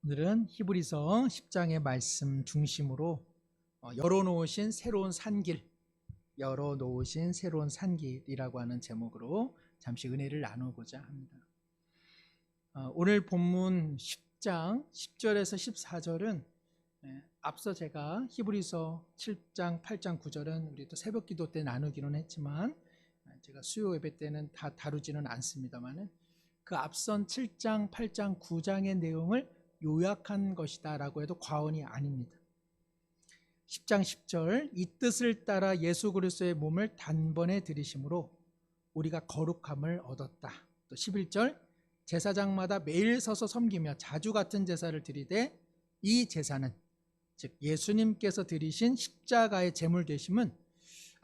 오늘은 히브리서 10장의 말씀 중심으로 열어놓으신 새로운 산길이라고 하는 제목으로 잠시 은혜를 나누고자 합니다. 오늘 본문 10장 10절에서 14절은 앞서 제가 히브리서 7장, 8장, 9절은 우리 또 새벽 기도 때 나누기는 했지만 제가 수요 예배 때는 다 다루지는 않습니다만 그 앞선 7장, 8장, 9장의 내용을 요약한 것이다 라고 해도 과언이 아닙니다. 10장 10절 이 뜻을 따라 예수 그리스도의 몸을 단번에 들이심으로 우리가 거룩함을 얻었다. 또 11절 제사장마다 매일 서서 섬기며 자주 같은 제사를 드리되 이 제사는 즉 예수님께서 드리신 십자가의 제물 되심은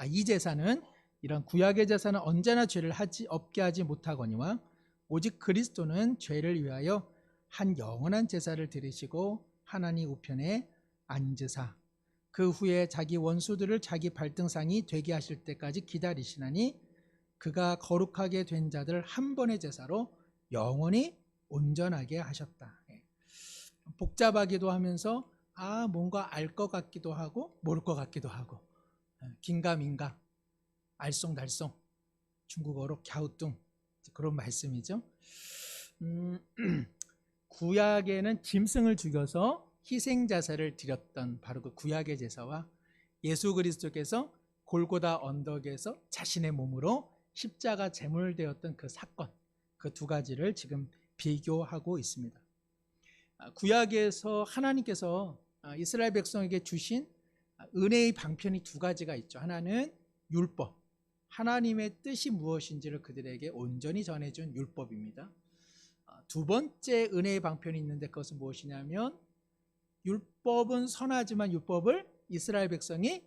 이 제사는 이런 구약의 제사는 언제나 죄를 없게 하지 못하거니와 오직 그리스도는 죄를 위하여 한 영원한 제사를 드리시고 하나님 우편에 앉으사 그 후에 자기 원수들을 자기 발등상이 되게 하실 때까지 기다리시나니 그가 거룩하게 된 자들 한 번의 제사로 영원히 온전하게 하셨다. 복잡하기도 하면서 뭔가 알 것 같기도 하고 모를 것 같기도 하고 긴가민가 알쏭달쏭 중국어로 갸우뚱 그런 말씀이죠. 구약에는 짐승을 죽여서 희생자사를 드렸던 바로 그 구약의 제사와 예수 그리스도께서 골고다 언덕에서 자신의 몸으로 십자가 제물되었던 그 사건, 그 두 가지를 지금 비교하고 있습니다. 구약에서 하나님께서 이스라엘 백성에게 주신 은혜의 방편이 두 가지가 있죠. 하나는 율법, 하나님의 뜻이 무엇인지를 그들에게 온전히 전해준 율법입니다. 두 번째 은혜의 방편이 있는데 그것은 무엇이냐면 율법은 선하지만 율법을 이스라엘 백성이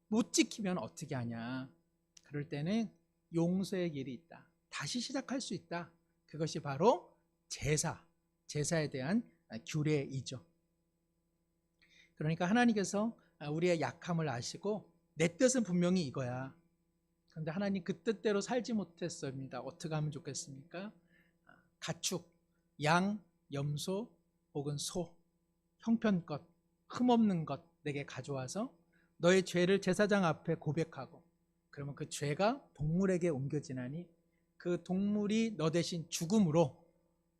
못 지키면 어떻게 하냐. 그럴 때는 용서의 길이 있다. 다시 시작할 수 있다. 그것이 바로 제사에 대한 규례이죠. 그러니까 하나님께서 우리의 약함을 아시고 내 뜻은 분명히 이거야. 그런데 하나님 그 뜻대로 살지 못했습니다. 어떻게 하면 좋겠습니까? 가축, 양, 염소 혹은 소, 형편껏, 흠없는 것 내게 가져와서 너의 죄를 제사장 앞에 고백하고 그러면 그 죄가 동물에게 옮겨지나니 그 동물이 너 대신 죽음으로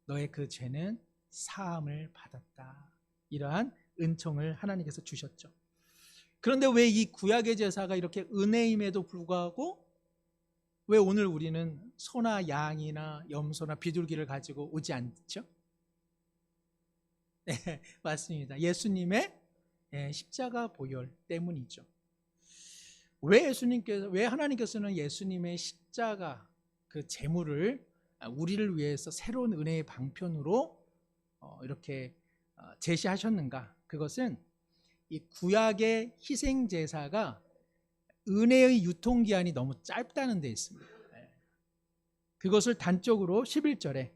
너의 그 죄는 사함을 받았다. 이러한 은총을 하나님께서 주셨죠. 그런데 왜 이 구약의 제사가 이렇게 은혜임에도 불구하고 왜 오늘 우리는 소나 양이나 염소나 비둘기를 가지고 오지 않죠? 네, 맞습니다. 예수님의 십자가 보혈 때문이죠. 왜 하나님께서는 예수님의 십자가 그 제물을 우리를 위해서 새로운 은혜의 방편으로 이렇게 제시하셨는가? 그것은 이 구약의 희생 제사가 은혜의 유통기한이 너무 짧다는 데 있습니다. 그것을 단적으로 11절에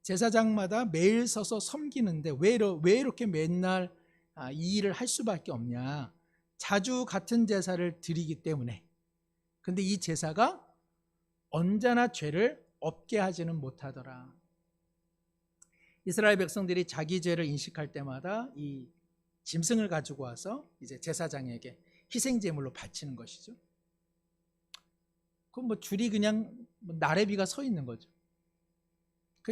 제사장마다 매일 서서 섬기는데 왜 이렇게 맨날 이 일을 할 수밖에 없냐. 자주 같은 제사를 드리기 때문에. 근데 이 제사가 언제나 죄를 없게 하지는 못하더라. 이스라엘 백성들이 자기 죄를 인식할 때마다 이 짐승을 가지고 와서 이제 제사장에게 희생제물로 바치는 것이죠. 그럼 줄이 그냥 나래비가 서 있는 거죠.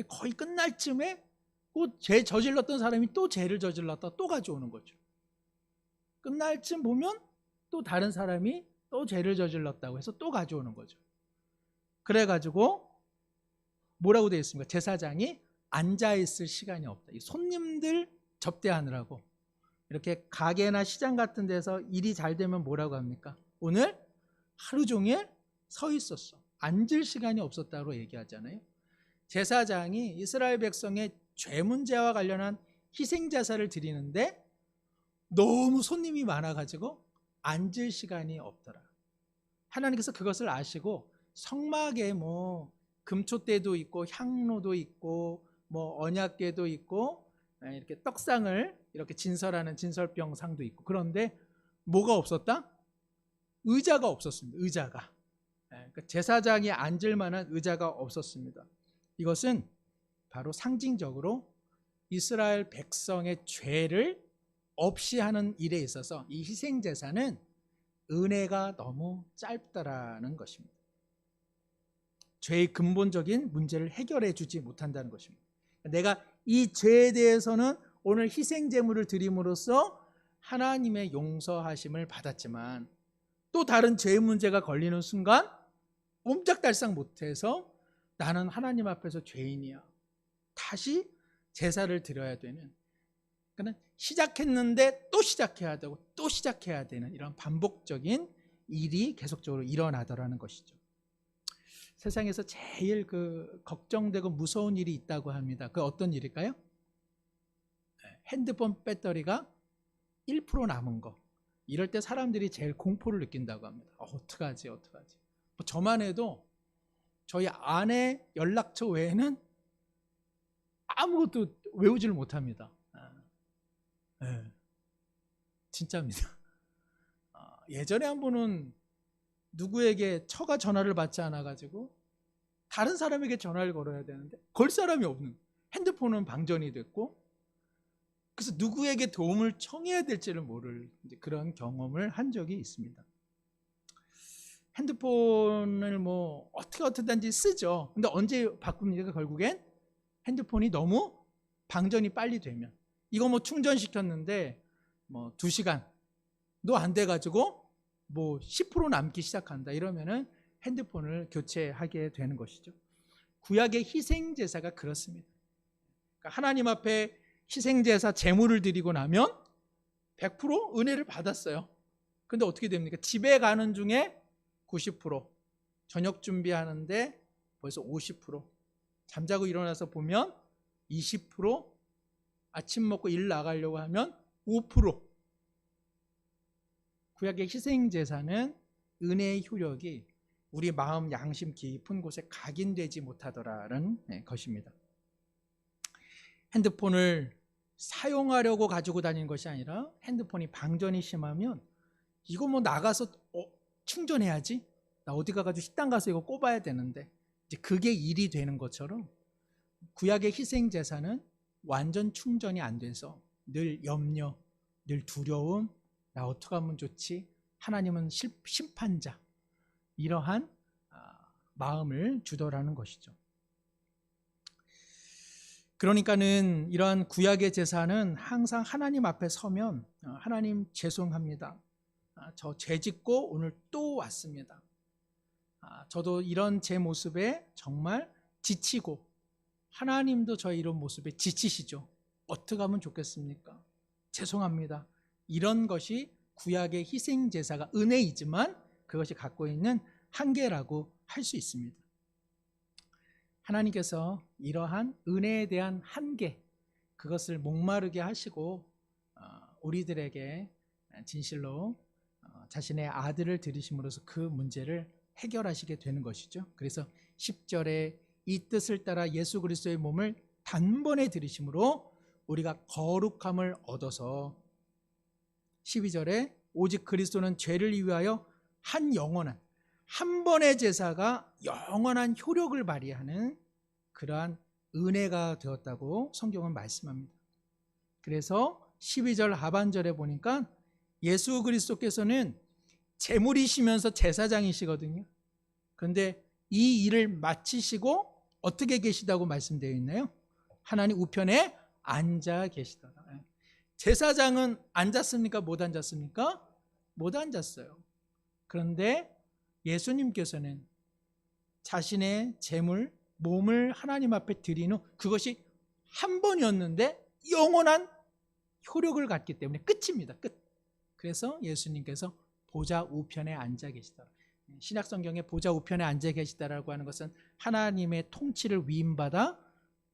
거의 끝날 쯤에 죄 저질렀던 사람이 또 죄를 저질렀다 또 가져오는 거죠. 끝날 쯤 보면 또 다른 사람이 또 죄를 저질렀다고 해서 또 가져오는 거죠. 그래가지고 뭐라고 되어 있습니까? 제사장이 앉아있을 시간이 없다. 이 손님들 접대하느라고 이렇게 가게나 시장 같은 데서 일이 잘 되면 뭐라고 합니까? 오늘 하루 종일 서 있었어. 앉을 시간이 없었다고 얘기하잖아요. 제사장이 이스라엘 백성의 죄 문제와 관련한 희생제사를 드리는데 너무 손님이 많아가지고 앉을 시간이 없더라. 하나님께서 그것을 아시고 성막에 금초대도 있고 향로도 있고 언약궤도 있고 이렇게 떡상을 이렇게 진설하는 진설병상도 있고 그런데 뭐가 없었다? 의자가 없었습니다. 의자가. 제사장이 앉을 만한 의자가 없었습니다. 이것은 바로 상징적으로 이스라엘 백성의 죄를 없이 하는 일에 있어서 이 희생제사는 은혜가 너무 짧다라는 것입니다. 죄의 근본적인 문제를 해결해 주지 못한다는 것입니다. 내가 이 죄에 대해서는 오늘 희생제물을 드림으로써 하나님의 용서하심을 받았지만 또 다른 죄의 문제가 걸리는 순간 옴짝달싹 못해서 나는 하나님 앞에서 죄인이야. 다시 제사를 드려야 되는, 그러니까 시작했는데 또 시작해야 되고 또 시작해야 되는 이런 반복적인 일이 계속적으로 일어나더라는 것이죠. 세상에서 제일 걱정되고 무서운 일이 있다고 합니다. 그 어떤 일일까요? 핸드폰 배터리가 1% 남은 거. 이럴 때 사람들이 제일 공포를 느낀다고 합니다. 어떡하지? 저만 해도 저희 아내 연락처 외에는 아무것도 외우지를 못합니다. 네, 진짜입니다. 예전에 한 번은 누구에게 처가 전화를 받지 않아가지고 다른 사람에게 전화를 걸어야 되는데 걸 사람이 없는, 핸드폰은 방전이 됐고, 그래서 누구에게 도움을 청해야 될지를 모를 그런 경험을 한 적이 있습니다. 핸드폰을 어떻게든지 쓰죠. 근데 언제 바꿉니까? 결국엔 핸드폰이 너무 방전이 빨리 되면, 이거 충전시켰는데 2시간도 안 돼가지고 10% 남기 시작한다, 이러면은 핸드폰을 교체하게 되는 것이죠. 구약의 희생제사가 그렇습니다. 그러니까 하나님 앞에 희생제사 제물을 드리고 나면 100% 은혜를 받았어요. 근데 어떻게 됩니까? 집에 가는 중에 90%, 저녁 준비하는데 벌써 50%, 잠자고 일어나서 보면 20%, 아침 먹고 일 나가려고 하면 5%. 구약의 희생제사는 은혜의 효력이 우리 마음 양심 깊은 곳에 각인되지 못하더라는 것입니다. 핸드폰을 사용하려고 가지고 다니는 것이 아니라 핸드폰이 방전이 심하면 이거 나가서 충전해야지, 나 어디 가가지고 식당 가서 이거 꼽아야 되는데, 이제 그게 일이 되는 것처럼 구약의 희생제사는 완전 충전이 안 돼서 늘 염려, 늘 두려움, 나 어떻게 하면 좋지? 하나님은 심판자, 이러한 마음을 주더라는 것이죠. 그러니까는 이러한 구약의 제사는 항상 하나님 앞에 서면 하나님 죄송합니다. 저 죄 짓고 오늘 또 왔습니다. 저도 이런 제 모습에 정말 지치고 하나님도 저의 이런 모습에 지치시죠. 어떻게 하면 좋겠습니까? 죄송합니다. 이런 것이 구약의 희생제사가 은혜이지만 그것이 갖고 있는 한계라고 할 수 있습니다. 하나님께서 이러한 은혜에 대한 한계, 그것을 목마르게 하시고 우리들에게 진실로 자신의 아들을 들이심으로써 그 문제를 해결하시게 되는 것이죠. 그래서 10절에 이 뜻을 따라 예수 그리스도의 몸을 단번에 들이심으로 우리가 거룩함을 얻어서, 12절에 오직 그리스도는 죄를 위하여 한 번의 제사가 영원한 효력을 발휘하는 그러한 은혜가 되었다고 성경은 말씀합니다. 그래서 12절 하반절에 보니까 예수 그리스도께서는 제물이시면서 제사장이시거든요. 그런데 이 일을 마치시고 어떻게 계시다고 말씀되어 있나요? 하나님 우편에 앉아 계시더라. 제사장은 앉았습니까? 못 앉았습니까? 못 앉았어요. 그런데 예수님께서는 자신의 제물, 몸을 하나님 앞에 드린 후 그것이 한 번이었는데 영원한 효력을 갖기 때문에 끝입니다. 끝. 그래서 예수님께서 보좌 우편에 앉아 계시더라. 신약성경에 보좌 우편에 앉아 계시다라고 하는 것은 하나님의 통치를 위임받아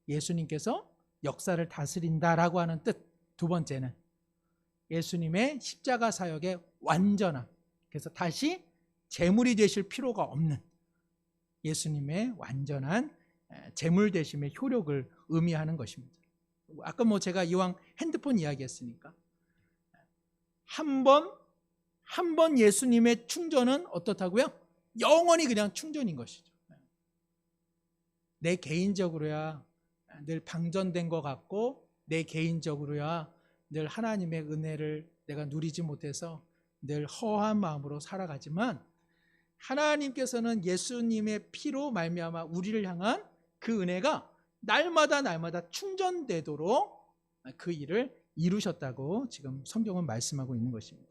예수님께서 역사를 다스린다라고 하는 뜻. 두 번째는 예수님의 십자가 사역의 완전함, 그래서 다시 제물이 되실 필요가 없는 예수님의 완전한 제물 되심의 효력을 의미하는 것입니다. 아까 제가 이왕 핸드폰 이야기했으니까 한 번 예수님의 충전은 어떻다고요? 영원히 그냥 충전인 것이죠. 내 개인적으로야 늘 방전된 것 같고 내 개인적으로야 늘 하나님의 은혜를 내가 누리지 못해서 늘 허한 마음으로 살아가지만 하나님께서는 예수님의 피로 말미암아 우리를 향한 그 은혜가 날마다 충전되도록 그 일을 이루셨다고 지금 성경은 말씀하고 있는 것입니다.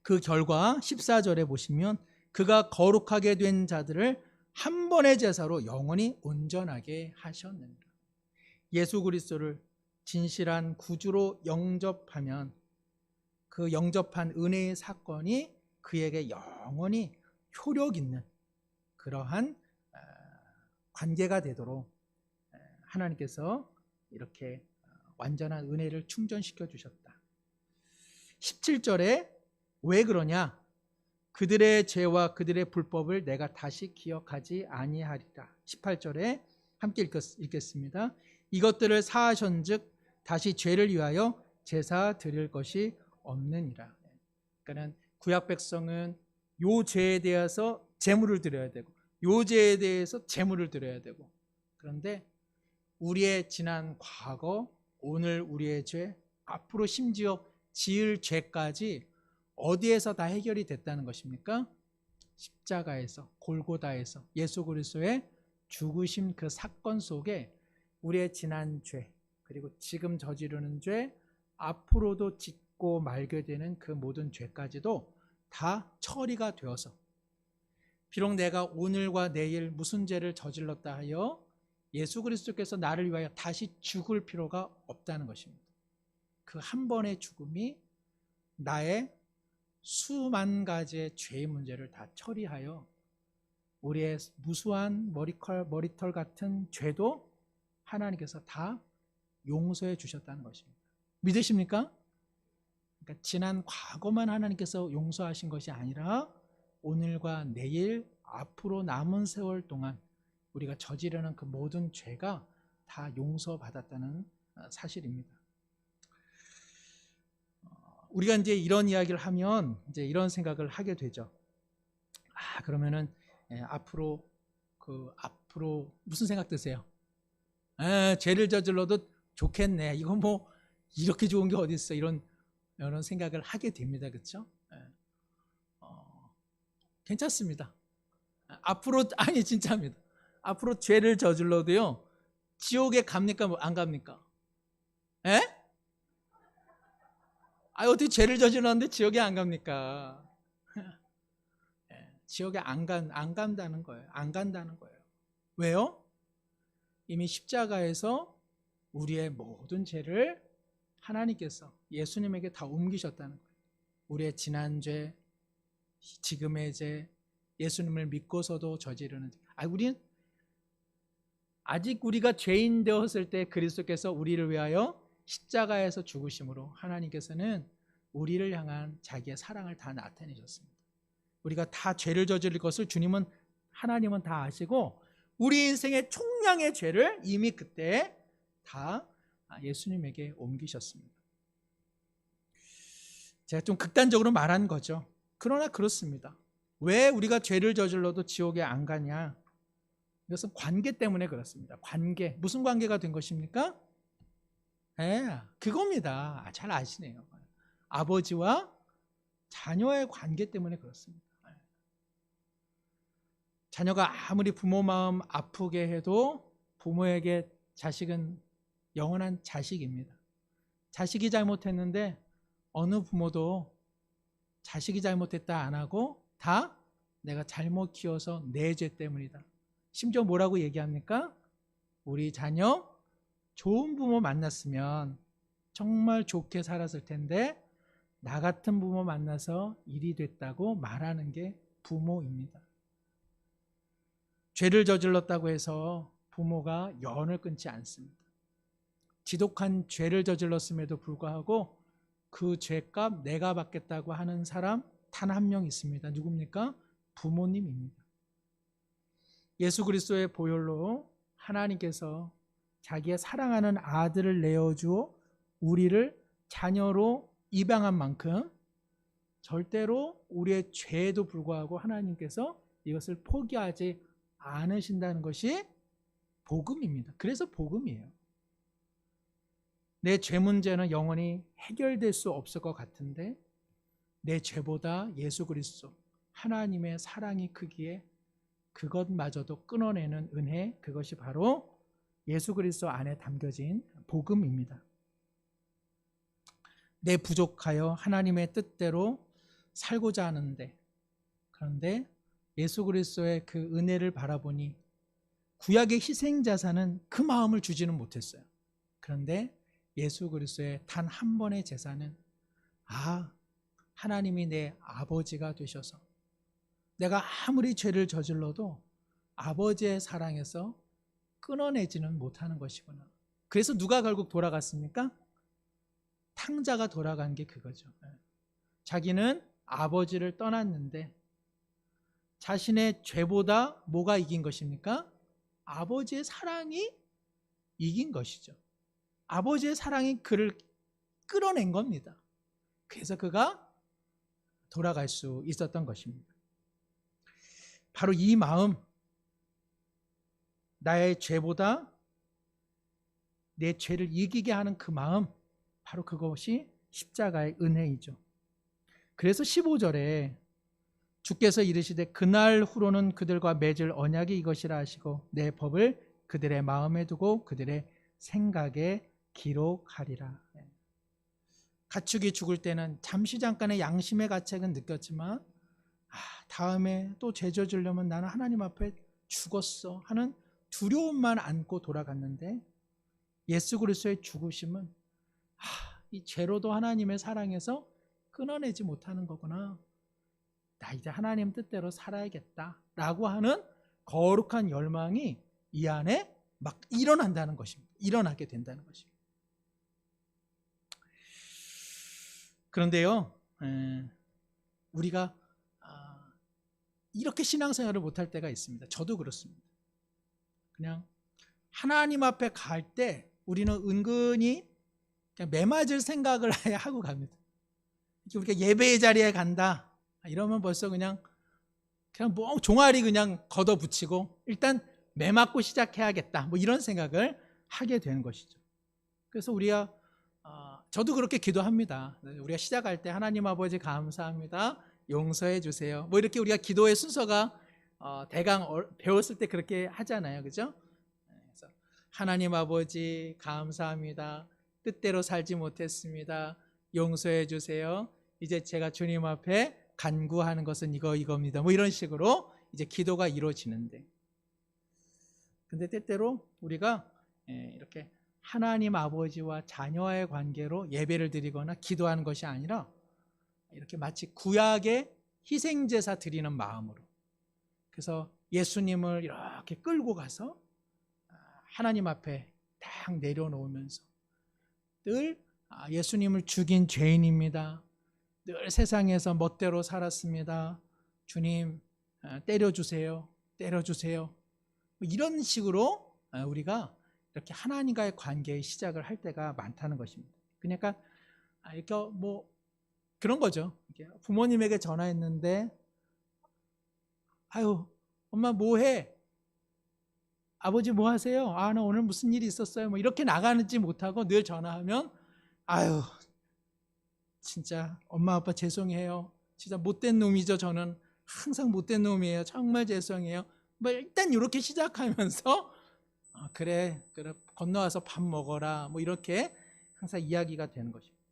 그 결과 14절에 보시면 그가 거룩하게 된 자들을 한 번의 제사로 영원히 온전하게 하셨느니라. 예수 그리스도를 진실한 구주로 영접하면 그 영접한 은혜의 사건이 그에게 영원히 효력 있는 그러한 관계가 되도록 하나님께서 이렇게 완전한 은혜를 충전시켜 주셨다. 17절에 왜 그러냐? 그들의 죄와 그들의 불법을 내가 다시 기억하지 아니하리라. 18절에 함께 읽겠습니다. 이것들을 사하션즉 다시 죄를 위하여 제사 드릴 것이 없느니라. 그러니까 구약 백성은 요 죄에 대해서 제물을 드려야 되고 요 죄에 대해서 제물을 드려야 되고, 그런데 우리의 지난 과거, 오늘 우리의 죄, 앞으로 심지어 지을 죄까지 어디에서 다 해결이 됐다는 것입니까? 십자가에서, 골고다에서 예수 그리스도의 죽으심 그 사건 속에 우리의 지난 죄, 그리고 지금 저지르는 죄, 앞으로도 짓고 말게 되는 그 모든 죄까지도 다 처리가 되어서, 비록 내가 오늘과 내일 무슨 죄를 저질렀다 하여 예수 그리스도께서 나를 위하여 다시 죽을 필요가 없다는 것입니다. 그 한 번의 죽음이 나의 수만 가지의 죄의 문제를 다 처리하여 우리의 무수한 머리털 같은 죄도 하나님께서 다 용서해 주셨다는 것입니다. 믿으십니까? 그러니까 지난 과거만 하나님께서 용서하신 것이 아니라 오늘과 내일, 앞으로 남은 세월 동안 우리가 저지르는 그 모든 죄가 다 용서받았다는 사실입니다. 우리가 이제 이런 이야기를 하면 이제 이런 생각을 하게 되죠. 그러면은 앞으로 무슨 생각 드세요? 죄를 저질러도 좋겠네. 이거 뭐 이렇게 좋은 게 어디 있어? 이런 생각을 하게 됩니다. 그렇죠? 괜찮습니다. 아니 진짜입니다. 앞으로 죄를 저질러도요, 지옥에 갑니까? 안 갑니까? 에? 어떻게 죄를 저질렀는데 지옥에 안 갑니까? 지옥에 안 간다는 거예요. 안 간다는 거예요. 왜요? 이미 십자가에서 우리의 모든 죄를 하나님께서 예수님에게 다 옮기셨다는 거예요. 우리의 지난 죄, 지금의 죄, 예수님을 믿고서도 저지르는 죄. 아직 우리가 죄인 되었을 때 그리스도께서 우리를 위하여 십자가에서 죽으심으로 하나님께서는 우리를 향한 자기의 사랑을 다 나타내셨습니다. 우리가 다 죄를 저지를 것을 하나님은 다 아시고 우리 인생의 총량의 죄를 이미 그때 다 예수님에게 옮기셨습니다. 제가 좀 극단적으로 말한 거죠. 그러나 그렇습니다. 왜 우리가 죄를 저질러도 지옥에 안 가냐? 이것은 관계 때문에 그렇습니다. 관계. 무슨 관계가 된 것입니까? 그겁니다. 잘 아시네요. 아버지와 자녀의 관계 때문에 그렇습니다. 자녀가 아무리 부모 마음 아프게 해도 부모에게 자식은 영원한 자식입니다. 자식이 잘못했는데 어느 부모도 자식이 잘못했다 안 하고 다 내가 잘못 키워서 내 죄 때문이다. 심지어 뭐라고 얘기합니까? 우리 자녀 좋은 부모 만났으면 정말 좋게 살았을 텐데 나 같은 부모 만나서 일이 됐다고 말하는 게 부모입니다. 죄를 저질렀다고 해서 부모가 연을 끊지 않습니다. 지독한 죄를 저질렀음에도 불구하고 그 죄값 내가 받겠다고 하는 사람 단 한 명 있습니다. 누굽니까? 부모님입니다. 예수 그리스도의 보혈로 하나님께서 자기의 사랑하는 아들을 내어주어 우리를 자녀로 입양한 만큼 절대로 우리의 죄에도 불구하고 하나님께서 이것을 포기하지 않으신다는 것이 복음입니다. 그래서 복음이에요. 내 죄 문제는 영원히 해결될 수 없을 것 같은데 내 죄보다 예수 그리스도 하나님의 사랑이 크기에 그것마저도 끊어내는 은혜, 그것이 바로 예수 그리스도 안에 담겨진 복음입니다. 내 부족하여 하나님의 뜻대로 살고자 하는데, 그런데 예수 그리스도의 그 은혜를 바라보니 구약의 희생자사는 그 마음을 주지는 못했어요. 그런데 예수 그리스도의 단 한 번의 제사는 하나님이 내 아버지가 되셔서 내가 아무리 죄를 저질러도 아버지의 사랑에서 끊어내지는 못하는 것이구나. 그래서 누가 결국 돌아갔습니까? 탕자가 돌아간 게 그거죠. 자기는 아버지를 떠났는데 자신의 죄보다 뭐가 이긴 것입니까? 아버지의 사랑이 이긴 것이죠. 아버지의 사랑이 그를 끌어낸 겁니다. 그래서 그가 돌아갈 수 있었던 것입니다. 바로 이 마음, 나의 죄보다 내 죄를 이기게 하는 그 마음, 바로 그것이 십자가의 은혜이죠. 그래서 15절에 주께서 이르시되 그날 후로는 그들과 맺을 언약이 이것이라 하시고 내 법을 그들의 마음에 두고 그들의 생각에 기록하리라. 가축이 죽을 때는 잠시 잠깐의 양심의 가책은 느꼈지만 다음에 또 죄 저지르려면 나는 하나님 앞에 죽었어 하는 두려움만 안고 돌아갔는데 예수 그리스도의 죽으심은 이 죄로도 하나님의 사랑에서 끊어내지 못하는 거구나. 나 이제 하나님 뜻대로 살아야겠다라고 하는 거룩한 열망이 이 안에 막 일어난다는 것입니다. 일어나게 된다는 것입니다. 그런데요, 우리가 이렇게 신앙생활을 못할 때가 있습니다. 저도 그렇습니다. 그냥 하나님 앞에 갈 때 우리는 은근히 그냥 매맞을 생각을 아예 하고 갑니다. 우리가 예배의 자리에 간다 이러면 벌써 그냥 뭐 종아리 그냥 걷어붙이고 일단 매맞고 시작해야겠다 뭐 이런 생각을 하게 되는 것이죠. 그래서 우리가 저도 그렇게 기도합니다. 우리가 시작할 때 하나님 아버지 감사합니다. 용서해 주세요. 뭐 이렇게 우리가 기도의 순서가 대강 배웠을 때 그렇게 하잖아요. 그죠? 그래서 하나님 아버지 감사합니다. 뜻대로 살지 못했습니다. 용서해 주세요. 이제 제가 주님 앞에 간구하는 것은 이겁니다. 뭐 이런 식으로 이제 기도가 이루어지는데, 근데 때때로 우리가 이렇게 하나님 아버지와 자녀와의 관계로 예배를 드리거나 기도하는 것이 아니라 이렇게 마치 구약의 희생제사 드리는 마음으로, 그래서 예수님을 이렇게 끌고 가서 하나님 앞에 딱 내려놓으면서 늘 예수님을 죽인 죄인입니다. 늘 세상에서 멋대로 살았습니다. 주님 때려주세요. 때려주세요. 이런 식으로 우리가 이렇게 하나님과의 관계의 시작을 할 때가 많다는 것입니다. 그러니까 이렇게 뭐 그런 거죠. 부모님에게 전화했는데 아유 엄마 뭐해? 아버지 뭐 하세요? 나 오늘 무슨 일이 있었어요. 뭐 이렇게 나가는지 못하고 늘 전화하면 아유 진짜 엄마 아빠 죄송해요. 진짜 못된 놈이죠. 저는 항상 못된 놈이에요. 정말 죄송해요. 뭐 일단 이렇게 시작하면서 그래 건너와서 밥 먹어라 뭐 이렇게 항상 이야기가 되는 것입니다.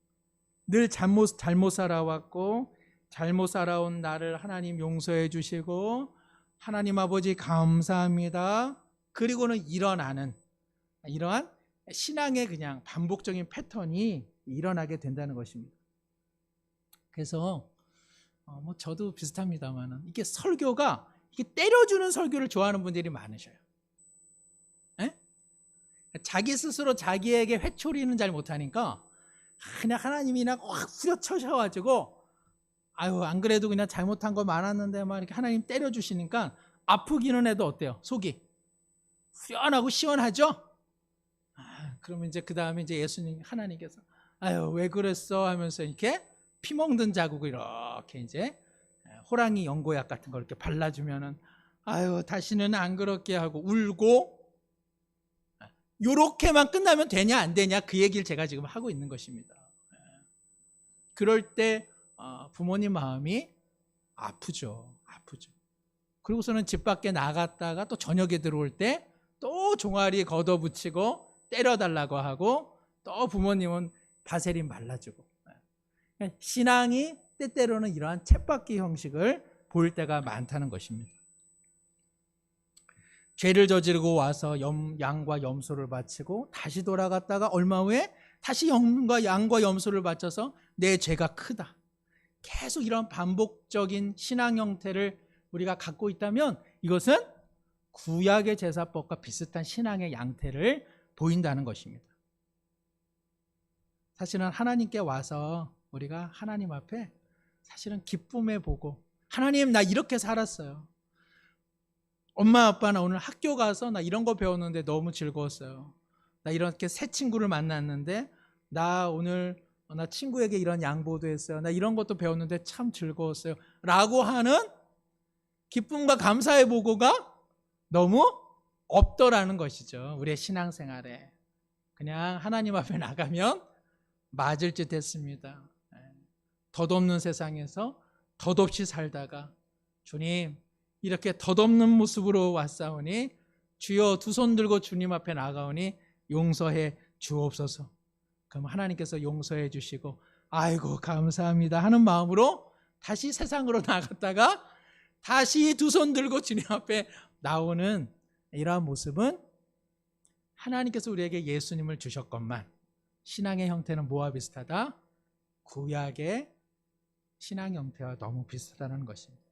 늘 잘못 살아왔고 잘못 살아온 나를 하나님 용서해 주시고 하나님 아버지 감사합니다. 그리고는 일어나는 이러한 신앙의 그냥 반복적인 패턴이 일어나게 된다는 것입니다. 그래서 뭐 저도 비슷합니다만은 이게 설교가 이게 때려주는 설교를 좋아하는 분들이 많으셔요. 에? 자기 스스로 자기에게 회초리는 잘 못하니까 그냥 하나님이 확 후려쳐셔가지고 아유 안 그래도 그냥 잘못한 거 많았는데 막 이렇게 하나님 때려주시니까 아프기는 해도 어때요? 속이 후련하고 시원하죠? 그러면 이제 그 다음에 이제 예수님 하나님께서 아유 왜 그랬어 하면서 이렇게 피 먹는 자국을 이렇게 이제 호랑이 연고약 같은 걸 이렇게 발라주면은 아유 다시는 안 그렇게 하고 울고 요렇게만 끝나면 되냐 안 되냐 그 얘기를 제가 지금 하고 있는 것입니다. 그럴 때 부모님 마음이 아프죠. 그리고서는 집 밖에 나갔다가 또 저녁에 들어올 때 또 종아리 걷어붙이고 때려달라고 하고 또 부모님은 바세린 발라주고. 신앙이 때때로는 이러한 쳇바퀴 형식을 보일 때가 많다는 것입니다. 죄를 저지르고 와서 양과 염소를 바치고 다시 돌아갔다가 얼마 후에 다시 양과 염소를 바쳐서 내 죄가 크다. 계속 이런 반복적인 신앙 형태를 우리가 갖고 있다면 이것은 구약의 제사법과 비슷한 신앙의 양태를 보인다는 것입니다. 사실은 하나님께 와서 우리가 하나님 앞에 사실은 기쁨에 보고 하나님 나 이렇게 살았어요. 엄마 아빠 나 오늘 학교 가서 나 이런 거 배웠는데 너무 즐거웠어요. 나 이렇게 새 친구를 만났는데 나 오늘 나 친구에게 이런 양보도 했어요. 나 이런 것도 배웠는데 참 즐거웠어요. 라고 하는 기쁨과 감사의 보고가 너무 없더라는 것이죠. 우리의 신앙생활에. 그냥 하나님 앞에 나가면 맞을 듯 했습니다. 덧없는 세상에서 덧없이 살다가 주님 이렇게 덧없는 모습으로 왔사오니 주여 두 손 들고 주님 앞에 나가오니 용서해 주옵소서. 그럼 하나님께서 용서해 주시고 아이고 감사합니다 하는 마음으로 다시 세상으로 나갔다가 다시 두 손 들고 주님 앞에 나오는 이러한 모습은 하나님께서 우리에게 예수님을 주셨건만 신앙의 형태는 뭐와 비슷하다? 구약의 신앙 형태와 너무 비슷하다는 것입니다.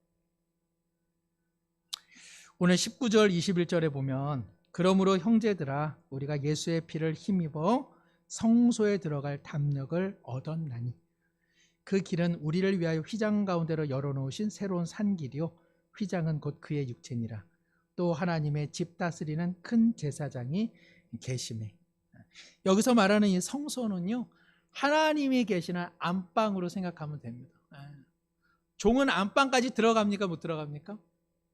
오늘 19절 21절에 보면 그러므로 형제들아 우리가 예수의 피를 힘입어 성소에 들어갈 담력을 얻었나니 그 길은 우리를 위하여 휘장 가운데로 열어놓으신 새로운 산길이요 휘장은 곧 그의 육체니라. 또 하나님의 집 다스리는 큰 제사장이 계시매. 여기서 말하는 이 성소는요 하나님이 계시는 안방으로 생각하면 됩니다. 종은 안방까지 들어갑니까? 못 들어갑니까?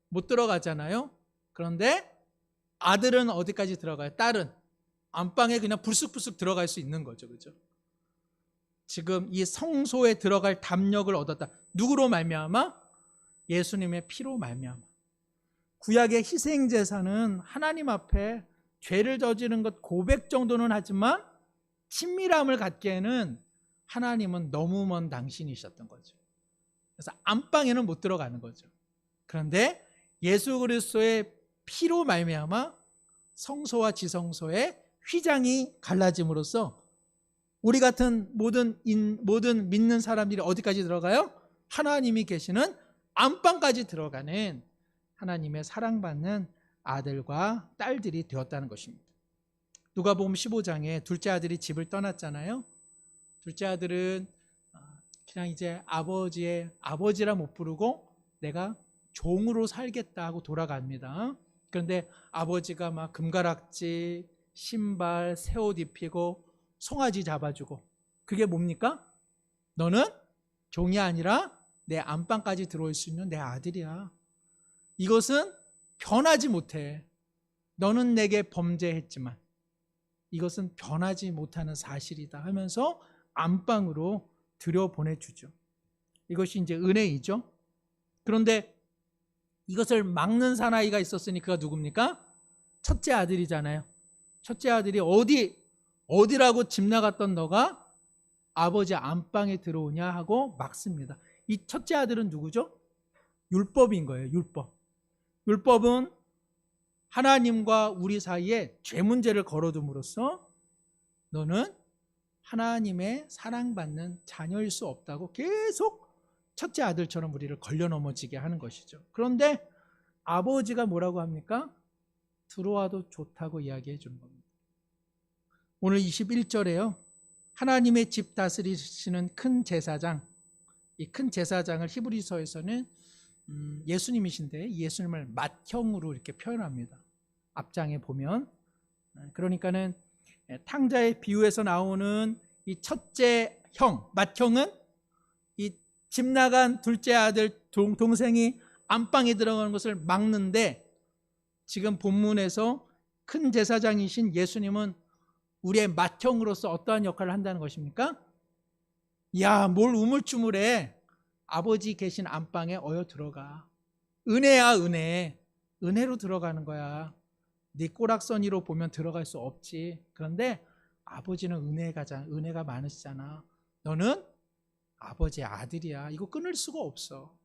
못 들어가잖아요. 그런데 아들은 어디까지 들어가요? 딸은 안방에 그냥 불쑥불쑥 들어갈 수 있는 거죠. 그죠? 지금 이 성소에 들어갈 담력을 얻었다. 누구로 말미암아? 예수님의 피로 말미암아. 구약의 희생제사는 하나님 앞에 죄를 저지른 것 고백 정도는 하지만 친밀함을 갖기에는 하나님은 너무 먼 당신이셨던 거죠. 그래서 안방에는 못 들어가는 거죠. 그런데 예수 그리스도의 피로 말미암아 성소와 지성소의 휘장이 갈라짐으로써 우리 같은 모든 믿는 사람들이 어디까지 들어가요? 하나님이 계시는 안방까지 들어가는 하나님의 사랑받는 아들과 딸들이 되었다는 것입니다. 누가복음 15장에 둘째 아들이 집을 떠났잖아요. 둘째 아들은 그냥 이제 아버지라 못 부르고 내가 종으로 살겠다 하고 돌아갑니다. 그런데 아버지가 막 금가락지, 신발, 새 옷 입히고 송아지 잡아주고 그게 뭡니까? 너는 종이 아니라 내 안방까지 들어올 수 있는 내 아들이야. 이것은 변하지 못해. 너는 내게 범죄했지만 이것은 변하지 못하는 사실이다 하면서 안방으로 들여보내주죠. 이것이 이제 은혜이죠. 그런데 이것을 막는 사나이가 있었으니 그가 누굽니까? 첫째 아들이잖아요. 첫째 아들이 어디라고 집 나갔던 너가 아버지 안방에 들어오냐 하고 막습니다. 이 첫째 아들은 누구죠? 율법인 거예요. 율법은 하나님과 우리 사이에 죄 문제를 걸어둠으로써 너는 하나님의 사랑받는 자녀일 수 없다고 계속 첫째 아들처럼 우리를 걸려 넘어지게 하는 것이죠. 그런데 아버지가 뭐라고 합니까? 들어와도 좋다고 이야기해 주는 겁니다. 오늘 21절에요. 하나님의 집 다스리시는 큰 제사장, 이 큰 제사장을 히브리서에서는 예수님이신데 예수님을 맏형으로 이렇게 표현합니다. 앞장에 보면. 그러니까는 탕자의 비유에서 나오는 이 첫째 형, 맏형은 이 집 나간 둘째 아들 동생이 안방에 들어가는 것을 막는데 지금 본문에서 큰 제사장이신 예수님은 우리의 맏형으로서 어떠한 역할을 한다는 것입니까? 야, 뭘 우물쭈물해. 아버지 계신 안방에 어여 들어가. 은혜야, 은혜. 은혜로 들어가는 거야. 네 꼬락서니로 보면 들어갈 수 없지. 그런데 아버지는 은혜가 많으시잖아. 너는 아버지의 아들이야. 이거 끊을 수가 없어.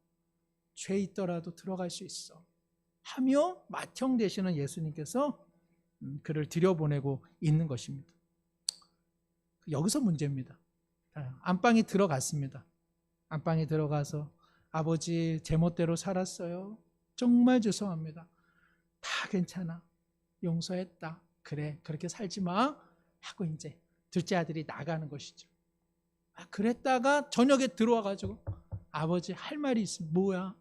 죄 있더라도 들어갈 수 있어. 하며 맏형 되시는 예수님께서 그를 들여보내고 있는 것입니다. 여기서 문제입니다. 안방에 들어갔습니다. 안방에 들어가서 아버지 제멋대로 살았어요. 정말 죄송합니다. 다 괜찮아. 용서했다. 그래, 그렇게 살지 마 하고 이제 둘째 아들이 나가는 것이죠. 그랬다가 저녁에 들어와가지고 아버지 할 말이 있으면 뭐야?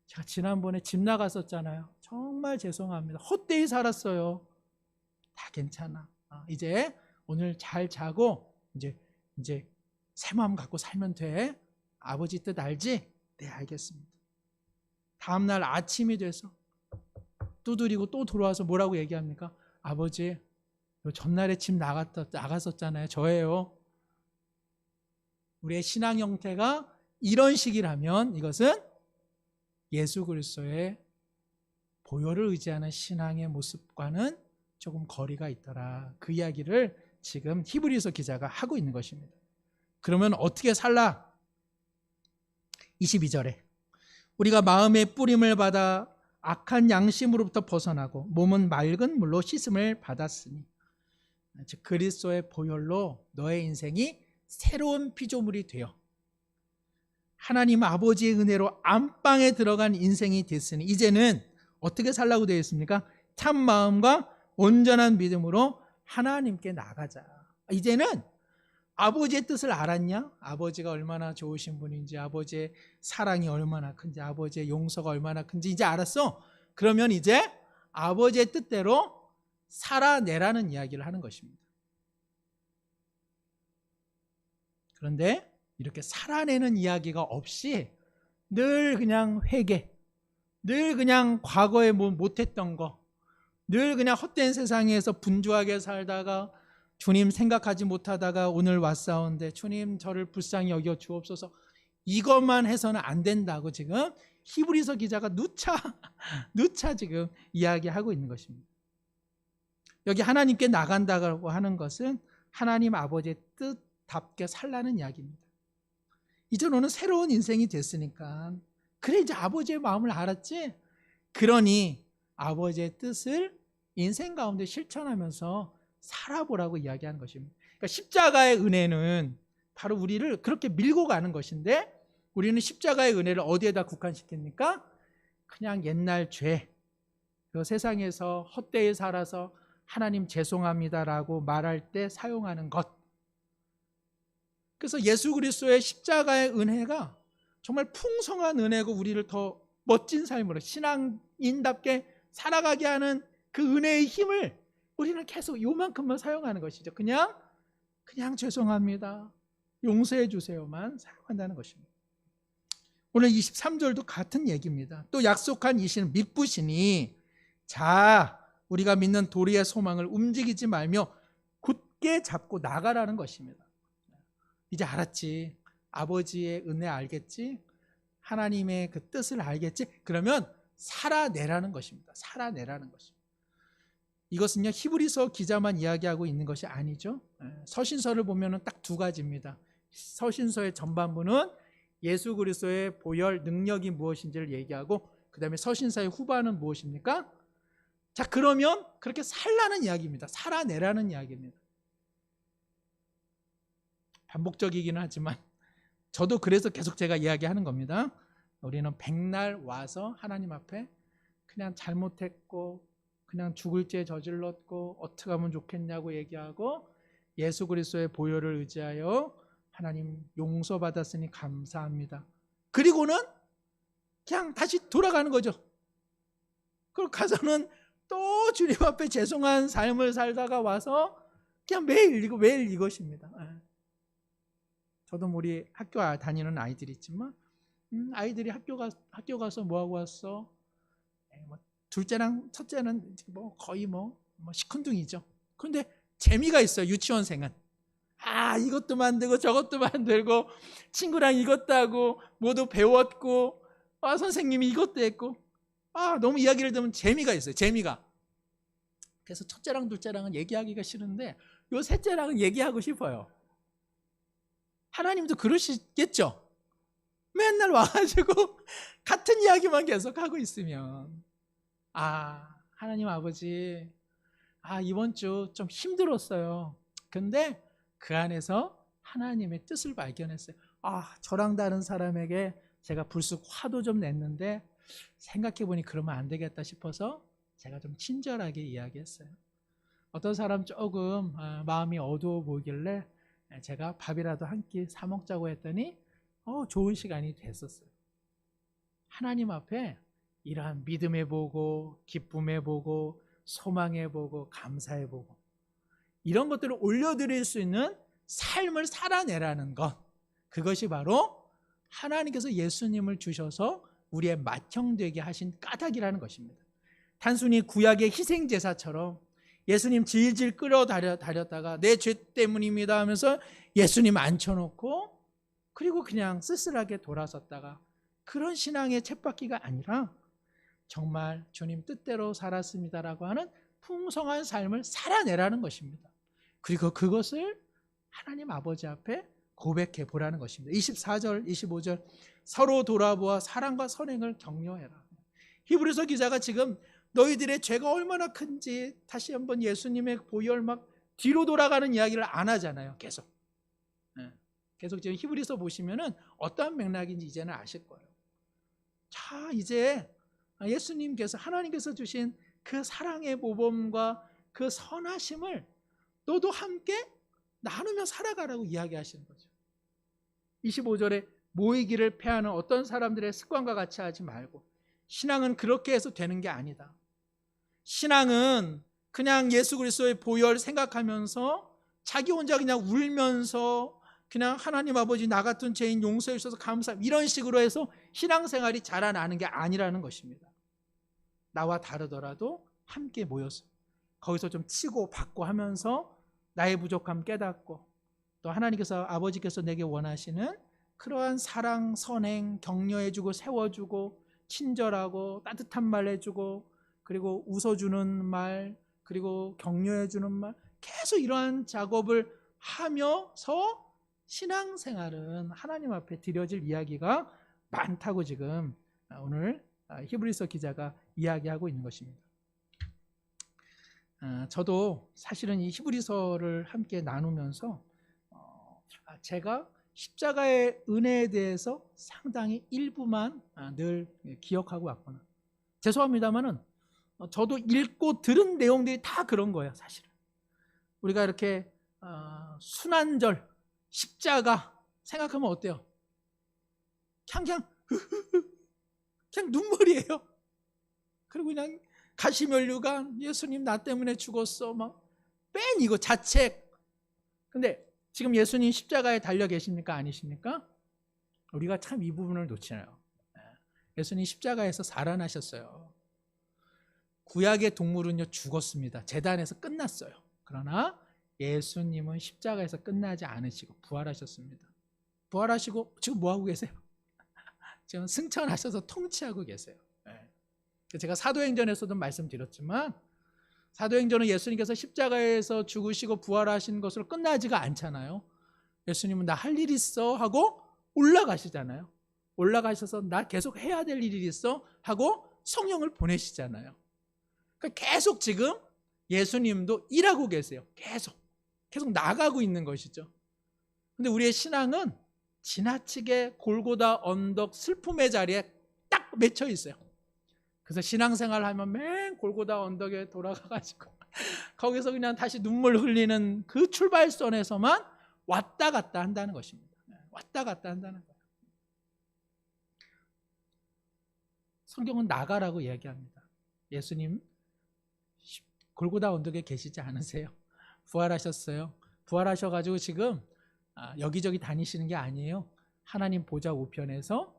제가 지난번에 집 나갔었잖아요. 정말 죄송합니다. 헛되이 살았어요. 다 괜찮아. 이제 오늘 잘 자고 이제 새 마음 갖고 살면 돼. 아버지 뜻 알지? 네, 알겠습니다. 다음날 아침이 돼서 두드리고 또 들어와서 뭐라고 얘기합니까? 아버지, 전날에 집 나갔었잖아요. 저예요. 우리의 신앙 형태가 이런 식이라면 이것은 예수 그리스도의 보혈을 의지하는 신앙의 모습과는 조금 거리가 있더라. 그 이야기를 지금 히브리서 기자가 하고 있는 것입니다. 그러면 어떻게 살라? 22절에 우리가 마음의 뿌림을 받아 악한 양심으로부터 벗어나고 몸은 맑은 물로 씻음을 받았으니, 즉 그리스도의 보혈로 너의 인생이 새로운 피조물이 되어 하나님 아버지의 은혜로 안방에 들어간 인생이 됐으니 이제는 어떻게 살라고 되어 있습니까? 참 마음과 온전한 믿음으로 하나님께 나가자. 이제는 아버지의 뜻을 알았냐? 아버지가 얼마나 좋으신 분인지, 아버지의 사랑이 얼마나 큰지, 아버지의 용서가 얼마나 큰지 이제 알았어. 그러면 이제 아버지의 뜻대로 살아내라는 이야기를 하는 것입니다. 그런데 이렇게 살아내는 이야기가 없이 늘 그냥 회개, 늘 그냥 과거에 못했던 거, 늘 그냥 헛된 세상에서 분주하게 살다가 주님 생각하지 못하다가 오늘 왔사온데 주님 저를 불쌍히 여겨 주옵소서, 이것만 해서는 안 된다고 지금 히브리서 기자가 누차 지금 이야기하고 있는 것입니다. 여기 하나님께 나간다고 하는 것은 하나님 아버지의 뜻답게 살라는 이야기입니다. 이제 너는 새로운 인생이 됐으니까, 그래 이제 아버지의 마음을 알았지? 그러니 아버지의 뜻을 인생 가운데 실천하면서 살아보라고 이야기하는 것입니다. 그러니까 십자가의 은혜는 바로 우리를 그렇게 밀고 가는 것인데, 우리는 십자가의 은혜를 어디에다 국한시킵니까? 그냥 옛날 죄, 그 세상에서 헛되이 살아서 하나님 죄송합니다라고 말할 때 사용하는 것. 그래서 예수 그리스도의 십자가의 은혜가 정말 풍성한 은혜고 우리를 더 멋진 삶으로 신앙인답게 살아가게 하는 그 은혜의 힘을 우리는 계속 요만큼만 사용하는 것이죠. 그냥 죄송합니다, 용서해 주세요만 사용한다는 것입니다. 오늘 23절도 같은 얘기입니다. 또 약속한 이신은 믿부시니 자, 우리가 믿는 도리의 소망을 움직이지 말며 굳게 잡고 나가라는 것입니다. 이제 알았지? 아버지의 은혜 알겠지? 하나님의 그 뜻을 알겠지? 그러면 살아내라는 것입니다. 살아내라는 것입니다. 이것은요, 히브리서 기자만 이야기하고 있는 것이 아니죠. 서신서를 보면 딱 두 가지입니다. 서신서의 전반부는 예수 그리스도의 보혈 능력이 무엇인지를 얘기하고, 그 다음에 서신서의 후반은 무엇입니까? 자, 그러면 그렇게 살라는 이야기입니다. 살아내라는 이야기입니다. 반복적이기는 하지만 저도 그래서 계속 제가 이야기하는 겁니다. 우리는 백날 와서 하나님 앞에 그냥 잘못했고 그냥 죽을 죄 저질렀고 어떻게 하면 좋겠냐고 얘기하고, 예수 그리스도의 보혈을 의지하여 하나님 용서받았으니 감사합니다. 그리고는 그냥 다시 돌아가는 거죠. 그리고 가서는 또 주님 앞에 죄송한 삶을 살다가 와서 그냥 매일 이것입니다. 저도 우리 학교 다니는 아이들이 있지만 아이들이 학교 가서 뭐 하고 왔어? 둘째랑 첫째는 거의 시큰둥이죠. 그런데 재미가 있어요. 유치원생은. 이것도 만들고 저것도 만들고 친구랑 이것도 하고 모두 배웠고 선생님이 이것도 했고 너무 이야기를 들으면 재미가 있어요. 재미가. 그래서 첫째랑 둘째랑은 얘기하기가 싫은데 요 셋째랑은 얘기하고 싶어요. 하나님도 그러시겠죠. 맨날 와가지고 같은 이야기만 계속하고 있으면 하나님 아버지 이번 주 좀 힘들었어요. 근데 그 안에서 하나님의 뜻을 발견했어요. 저랑 다른 사람에게 제가 불쑥 화도 좀 냈는데 생각해보니 그러면 안 되겠다 싶어서 제가 좀 친절하게 이야기했어요. 어떤 사람 조금 마음이 어두워 보이길래 제가 밥이라도 한 끼 사 먹자고 했더니 좋은 시간이 됐었어요. 하나님 앞에 이러한 믿음해 보고 기쁨해 보고 소망해 보고 감사해 보고 이런 것들을 올려드릴 수 있는 삶을 살아내라는 것, 그것이 바로 하나님께서 예수님을 주셔서 우리의 맏형되게 하신 까닭이라는 것입니다. 단순히 구약의 희생제사처럼 예수님 질질 끌어다렸다가 내 죄 때문입니다 하면서 예수님 앉혀놓고 그리고 그냥 쓸쓸하게 돌아섰다가 그런 신앙의 쳇바퀴가 아니라 정말 주님 뜻대로 살았습니다라고 하는 풍성한 삶을 살아내라는 것입니다. 그리고 그것을 하나님 아버지 앞에 고백해 보라는 것입니다. 24절, 25절 서로 돌아보아 사랑과 선행을 격려해라. 히브리서 기자가 지금 너희들의 죄가 얼마나 큰지 다시 한번 예수님의 보혈 막 뒤로 돌아가는 이야기를 안 하잖아요. 계속 지금 히브리서 보시면은 어떠한 맥락인지 이제는 아실 거예요. 자, 이제 예수님께서 하나님께서 주신 그 사랑의 모범과 그 선하심을 너도 함께 나누며 살아가라고 이야기하시는 거죠. 25절에 모이기를 패하는 어떤 사람들의 습관과 같이 하지 말고 신앙은 그렇게 해서 되는 게 아니다. 신앙은 그냥 예수 그리스도의 보혈 생각하면서 자기 혼자 그냥 울면서 그냥 하나님 아버지 나 같은 죄인 용서해 주셔서 감사합니다 이런 식으로 해서 신앙생활이 자라나는 게 아니라는 것입니다. 나와 다르더라도 함께 모여서 거기서 좀 치고 받고 하면서 나의 부족함 깨닫고 또 하나님께서 아버지께서 내게 원하시는 그러한 사랑, 선행, 격려해주고 세워주고 친절하고 따뜻한 말 해주고 그리고 웃어주는 말 그리고 격려해주는 말 계속 이러한 작업을 하면서 신앙생활은 하나님 앞에 드려질 이야기가 많다고 지금 오늘 히브리서 기자가 이야기하고 있는 것입니다. 저도 사실은 이 히브리서를 함께 나누면서 제가 십자가의 은혜에 대해서 상당히 일부만 늘 기억하고 왔구나. 죄송합니다만은 저도 읽고 들은 내용들이 다 그런 거예요. 사실은 우리가 이렇게 순환절 십자가 생각하면 어때요? 그냥 눈물이에요. 그리고 그냥 가시면류가 예수님 나 때문에 죽었어 뺀 이거 자책. 근데 지금 예수님 십자가에 달려 계십니까? 아니십니까? 우리가 참 이 부분을 놓치나요? 예수님 십자가에서 살아나셨어요. 구약의 동물은요 죽었습니다. 제단에서 끝났어요. 그러나 예수님은 십자가에서 끝나지 않으시고 부활하셨습니다. 부활하시고 지금 뭐하고 계세요? 지금 승천하셔서 통치하고 계세요. 제가 사도행전에서도 말씀드렸지만 사도행전은 예수님께서 십자가에서 죽으시고 부활하신 것으로 끝나지가 않잖아요. 예수님은 나 할 일 있어 하고 올라가시잖아요. 올라가셔서 나 계속 해야 될 일이 있어 하고 성령을 보내시잖아요. 그러니까 계속 지금 예수님도 일하고 계세요. 계속 나가고 있는 것이죠. 근데 우리의 신앙은 지나치게 골고다 언덕 슬픔의 자리에 딱 맺혀 있어요. 그래서 신앙생활 하면 맨 골고다 언덕에 돌아가가지고 거기서 그냥 다시 눈물 흘리는 그 출발선에서만 왔다 갔다 한다는 것입니다. 왔다 갔다 한다는 거예요. 성경은 나가라고 이야기합니다. 예수님 골고다 언덕에 계시지 않으세요? 부활하셨어요. 부활하셔가지고 지금 여기저기 다니시는 게 아니에요. 하나님 보좌 우편에서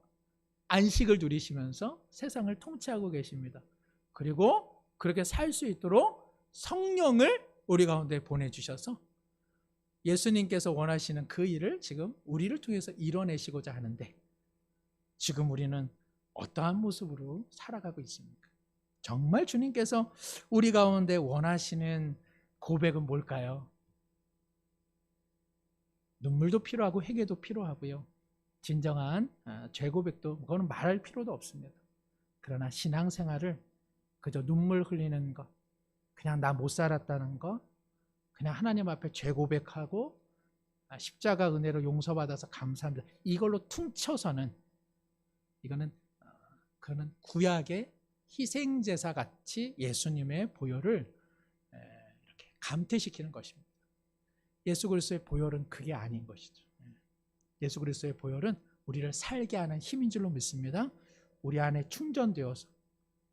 안식을 누리시면서 세상을 통치하고 계십니다. 그리고 그렇게 살 수 있도록 성령을 우리 가운데 보내주셔서 예수님께서 원하시는 그 일을 지금 우리를 통해서 이뤄내시고자 하는데, 지금 우리는 어떠한 모습으로 살아가고 있습니까? 정말 주님께서 우리 가운데 원하시는 고백은 뭘까요? 눈물도 필요하고 회개도 필요하고요. 진정한 죄 고백도, 그거는 말할 필요도 없습니다. 그러나 신앙생활을 그저 눈물 흘리는 것, 그냥 나 못 살았다는 것, 그냥 하나님 앞에 죄 고백하고 십자가 은혜로 용서받아서 감사합니다, 이걸로 퉁쳐서는, 그거는 구약의 희생제사 같이 예수님의 보혈을 이렇게 감퇴시키는 것입니다. 예수 그리스도의 보혈은 그게 아닌 것이죠. 예수 그리스도의 보혈은 우리를 살게 하는 힘인 줄로 믿습니다. 우리 안에 충전되어서,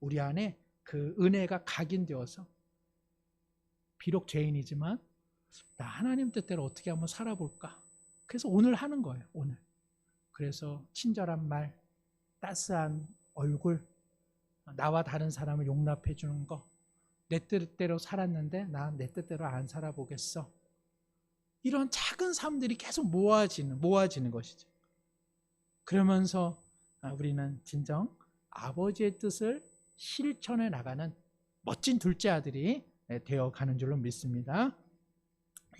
우리 안에 그 은혜가 각인되어서, 비록 죄인이지만 나 하나님 뜻대로 어떻게 한번 살아볼까, 그래서 오늘 하는 거예요. 오늘. 그래서 친절한 말, 따스한 얼굴, 나와 다른 사람을 용납해 주는 거, 내 뜻대로 살았는데 나 내 뜻대로 안 살아보겠어, 이런 작은 삶들이 계속 모아지는 것이죠. 그러면서 우리는 진정 아버지의 뜻을 실천해 나가는 멋진 둘째 아들이 되어가는 줄로 믿습니다.